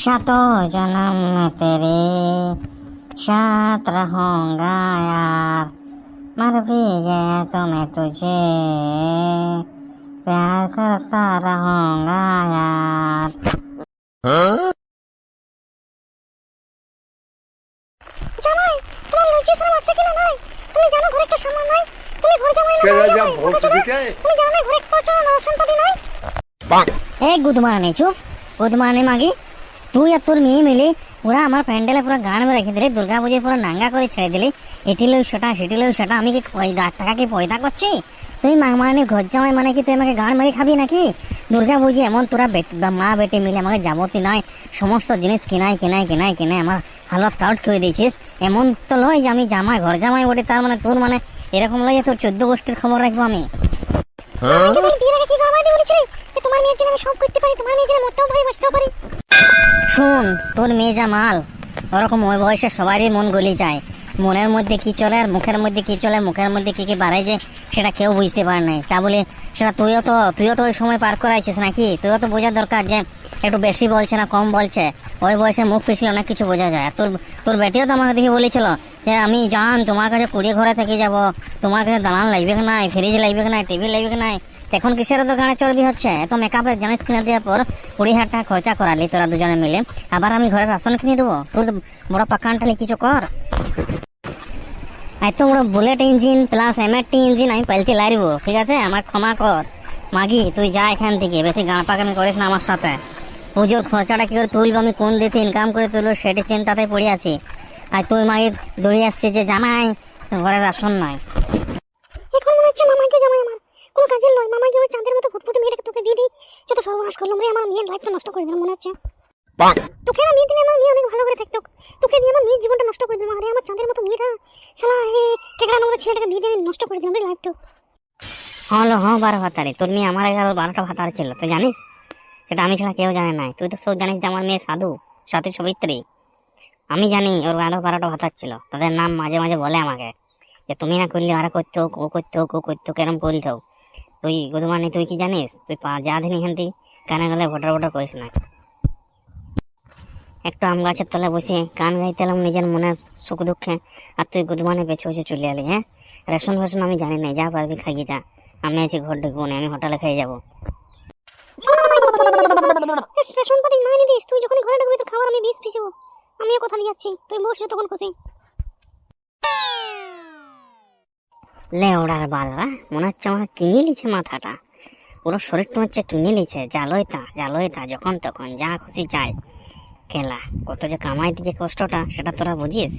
सातों जन्म में तेरे साथ रहूंगा यार, मर भी गया तो मैं तुझे प्यार करता रहूंगा यार। জামাই, তোমার লজ্জা শরম আছে কিনা নাই? তুমি জানো ঘরে একটা সামান নাই? তুমি ঘর জামাই না? কেলা যা বলছ দিকে তুমি জানো না ঘরে কত সম্পত্তি নাই? এই গুদমারানি চুপ, গুদমারানি মাগি, তুই আর তোর মেয়ে মিলে পুরা আমার প্যান্ডেলে পুরো গান में রেখে দিলি, দুর্গা পুজোয় পুরো নাঙ্গা করে ছেড়ে দিলি। এটি লই সেটা সেটি লই সেটা, আমি কি টাকা কি পয়দা করছি? তুই মামারানি ঘর জামাই মানে কি তুই আমাকে গান মেরে খাবি নাকি? দুর্গা পুজো এমন তোরা মা বেটি মিলে আমাকে যাবতি নয় সমস্ত জিনিস কিনাই কিনাই কিনাই কিনে আমার হালত কাউট করে দিয়েছিস। এমন তো লয় যে আমি জামাই ঘর জামাই বটে, তার মানে তোর মানে এরকম লয় যে তোর 14 গোষ্ঠীর খবর রাখবো আমি। তুমি বিয়ের আগে কি গরমাই দিয়ে বলেছিলে যে তোমার মেয়ের জন্য আমি সব করতে পারি, তোমার মেয়ের জন্য মরতেও পারি বাঁচতেও পারি? শুন, তোর মেয়ে যা মাল, ওরকম ওই বয়সে সবারই মন গলি যায়। মনের মধ্যে কি চলে আর মুখের মধ্যে কি চলে, মুখের মধ্যে কি কি বাড়ায় যে সেটা কেউ বুঝতে পারে নাই। তা বলে সেটা তুইও তো ওই সময় পার করাইছিস নাকি? তুইও তো বোঝার দরকার যে একটু বেশি বলছে না কম বলছে। ওই বয়সে মুখ পিছলে অনেক কিছু বোঝা যায়। তোর বেটিও তো আমাকে দেখে বলেছিল যে আমি জান তোমার কাছে কুড়িয়ে ঘরে থেকে যাব, তোমার কাছে দালান লাগবে কি নাই, ফ্রিজ লাগবে কি নাই, টিভি লাগবে কি নাই। এখন কিসের তো গানে চর্বি হচ্ছে? এত মেকআপের জিনিস কিনে দেওয়ার পর 20,000 টাকা খরচা করালি তোরা দুজনে মিলে, আবার আমি ঘরে রাশন কিনে দেবো? তোর বড় পাকানটালি কিছু কর। এত বড় bullet engine plus MRT engine আমি পাল্টে লাইব, ঠিক আছে? আমার ক্ষমা কর মাগি, তুই যা এখান থেকে, বেশি গান পাকামি করিস না আমার সাথে। পুজোর খরচাটা কি করে তুলবো, আমি কোন দিতে ইনকাম করে তুলবো সেটি চিন্তাতে পড়ে আছি। আর তুই মাগি দৌড়িয়ে আসছিস যে জামাই ঘরে রাশন নাই। এখন মনে হচ্ছে মামাকে জামাই আমার কোনো কাজের নয়। মামাকে আমার চাঁদের মতো ফুটফুটে মেয়েটাকে তোকে দিয়ে দিই, যত সর্বনাশ করলাম রে, আমার মেয়ের লাইফটা নষ্ট করে দিলাম মনে হচ্ছে। তোকে না মেয়ে দিলে আমার মেয়ে অনেক ভালো করে থাকতো, তোকে দিয়ে আমার মেয়ের জীবনটা নষ্ট করে দিলাম। আরে আমার চাঁদের মতো মেয়েটা শালা কেকড়া নোংরা ছেলেটাকে দিয়ে দিয়ে নষ্ট করে দিলাম রে লাইফটা। হলো হ্যাঁ 12 ভাতারে, তোর মেয়ে আমার 12টা ভাতার ছিল, তুই জানিস? সেটা আমি ছাড়া কেউ জানে নাই। তুই তো সব জানিস যে আমার মেয়ে সাধু সাথী সবিত্রী। আমি জানি ওর 12টা ভাতার ছিল। তাদের নাম মাঝে মাঝে বলে আমাকে যে তুমি না করলে আর করতে হোক, ও করতে হোক, ও করতে হোক, এরম বলতে হোক। তুই গুদমানি তুই কি জানিস? তুই যা দিন এখান থেকে কানে গেলে ভোটার করিস না। একটু আম গাছের তলে বসে গান গাইতে এলাম নিজের মনের সুখ দুঃখে, আর তুই গুদমানে পেছু পেছু চলে এলি। হ্যাঁ, রেশন ফেশন আমি জানি না, যা পারবি খাইয়ে যা। আমি আছি ঘর ঢুকবো না, আমি হোটেলে খেয়ে যাবো। রেশন পাতি না এনে দিস, তুই যখন ঘরে ঢুকবি তোর খাবার আমি বিষ পিছবো। আমিও কথা নিয়ে যাচ্ছি, তুই বসে তখন খুশি। লে ওড়ার বালরা, মনে হচ্ছে আমার কিনে লিছে মাথাটা, পুরো শরীরটা হচ্ছে কিনে লিছে। জালয়তা যখন তখন যা খুশি চাই। কেলা কত যে কামাইতে যে কষ্টটা সেটা তোরা বুঝিস?